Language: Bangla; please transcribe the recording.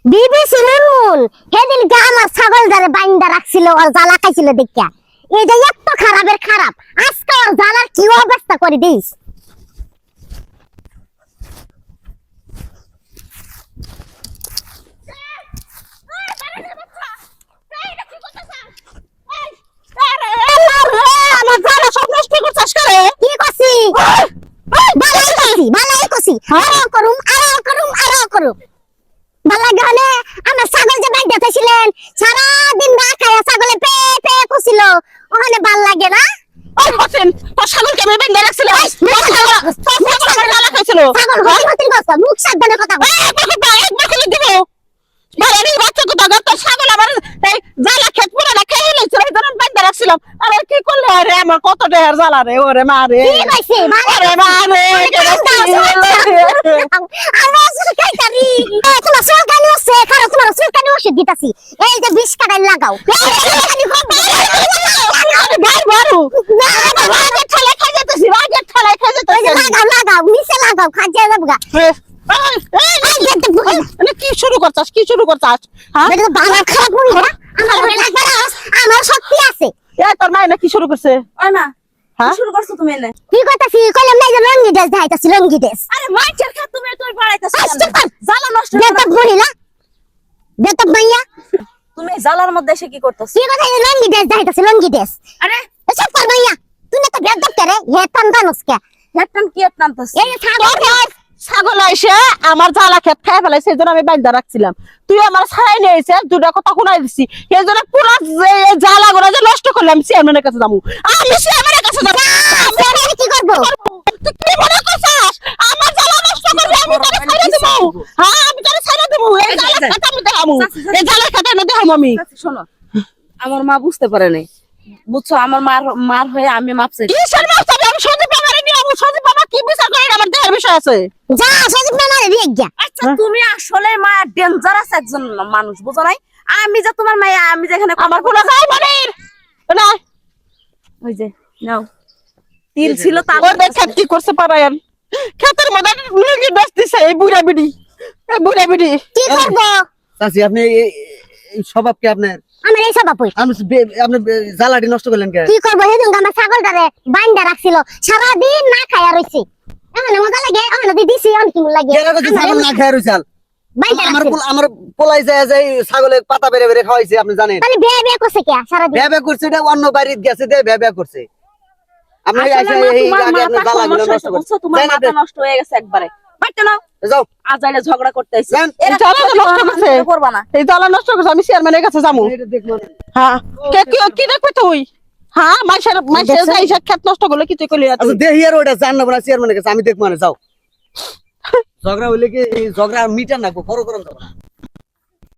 বিবিসি নুন হেদিন গা আমার ছাগল ধরে বাইন্দা রাখছিল আর জ্বালা খাইছিল দেখিয়া এই যে এত খারাপের খারাপ আজকে আর জ্বালার কি অবস্থা করে দিস আমার জ্বালা সব নষ্ট করছিস করে কি করছি বালাই করছি আরো করুম বালা গানে আমার ছাগল যে বাইন্দা থাইছিলেন সারা দিন না খায়া ছাগলে পে পে কছিল ওখানে ভাল লাগে না ওই হোসেন তোর ছাগলকে আমি বাইন্দা রাখছিলাম ছাগল জ্বালা খাইছিল ছাগল হতি কথা মুখ সাবধানে কথা বল একবার খুলে দিব বাড়ির বাচ্চা তো দাদা তোর ছাগল আমার এই জ্বালা খেত পুরো না খেয়ে লইছিল এই ধরনের বাইন্দা রাখছিলাম আরে কি করলে আরে আমার কত ঢের জ্বালা রে ওরে মারে কি কইছে আরে মারে আমি আসলে খাইতারি তোমার সরকারি আছে খারাপ তোমার সরকারি ওষুধ দিতাছি এই যে 20 টাকা লাগাও লাগাও নিচে লাগাও খাজা যাবগা কি শুরু করছাস হ্যাঁ বাবা খারাপ হই না আমার শক্তি আছে এই তোর মাই না কি শুরু করছে ওই মা হ্যাঁ শুরু করছো তুমি এনে কি করতেছি কইলাম না যে লঙ্গি ড্রেস দেখাইতাছি লঙ্গি ড্রেস আরে মাইচের খা তুমি তুই পড়াইতাছ আচ্ছা জ্বালা নষ্ট বেতক বলিলা বেতক মাইয়া তুমি জ্বালার মধ্যে এসে কি করতেছ কি কথা এই লঙ্গি ড্রেস দেখাইতাছি লঙ্গি ড্রেস আরে এসব কর মাইয়া তুই না তো বেতক করে হেতান দানুস কে হেডটান কি টানতাছ এই ছাগল আইসে আমার জ্বালা খেত খাই ফেলাই সেই জন্য আমি বাইন্দা রাখছিলাম তুই আমার ছাড়াই নিয়েছে দুটা কথা শোনাই দিছি সেই জন্য পুরো জ্বালা গোড়া যে নষ্ট করলাম চেয়ারম্যানের কাছে যাবো আমি চেয়ারম্যানের কাছে যাবো আমি কি করব তুই কি মনে করছিস আমার জ্বালা নষ্ট করবি আমি তোরে ছাড়া দেবো হ্যাঁ আমি তোরে ছাড়া দেবো এই জ্বালা খেত আমি দেখাবো এই জ্বালা খেত আমি দেখাবো আমি শোনো আমার মা বুঝতে পারে নাই বুঝছো আমার মার হয়ে আমি মাপছি কি শর্মা তবে আমি সজীব বাবারে নিয়ে আমু সজীব বাবা কি বিচার করে আমার দেহের বিষয় আছে যা সজিব না মারে দিয়ে গিয়া আচ্ছা তুমি আসলে মা ডেঞ্জারাস একজন মানুষ বুঝো নাই আমি যে তোমার মায়া আমি যেখানে আমার পুরো গায়ে মনির না ওই যে নাও তিল ছিল তার ওর দেখ কি করছে পারায়ন খেতের মধ্যে মুরগি বেচতেছে এই বুড়া বিড়ি কি করব চাচি আপনি এই স্বভাব কি আপনার আমার এই সব আপু আপনি জ্বালাটি নষ্ট করলেন কে কি করব হেদিন আমার ছাগল ধরে বাইন্দা রাখছিল সারা দিন না খায়া রইছি এখন মজা লাগে এখন দিছি অনেক কি লাগে কেন কথা ছাগল না খায় রইছাল বাইন্দা আমার পোলাই যায় ছাগলে পাতা বেরে বেরে খাওয়াইছে আপনি জানেন তাহলে বে বে করছে কি সারা দিন ভ্যাবে করছে এটা অন্য বাড়িতে গেছে দে ভ্যাবে করছে আপনি আসলে মা, এই তোমার আগে আপনি মাথা জ্বালাগুলো সমস্যা নষ্ট হয়েছে, বুঝছো? করছেন তোমার মাথা নষ্ট হয়ে গেছে একবারে বাইতে নাও যাও আজাইলে ঝগড়া করতে আইছে যান। এই জ্বালা তো নষ্ট করছে করবা না এই জ্বালা নষ্ট করছে আমি চেয়ারম্যানের কাছে যাবো এটা দেখবো হ্যাঁ কি দেখবি তুই হ্যাঁ মাইসের যাই খেত নষ্ট করলে কি তুই করলি না তুই? আচ্ছা দেখি আর ওটা জান না বলা চেয়ারম্যানের কাছে আমি দেখবো না যাও ঝগড়া হইলে কি এই ঝগড়া মিটার না করো করো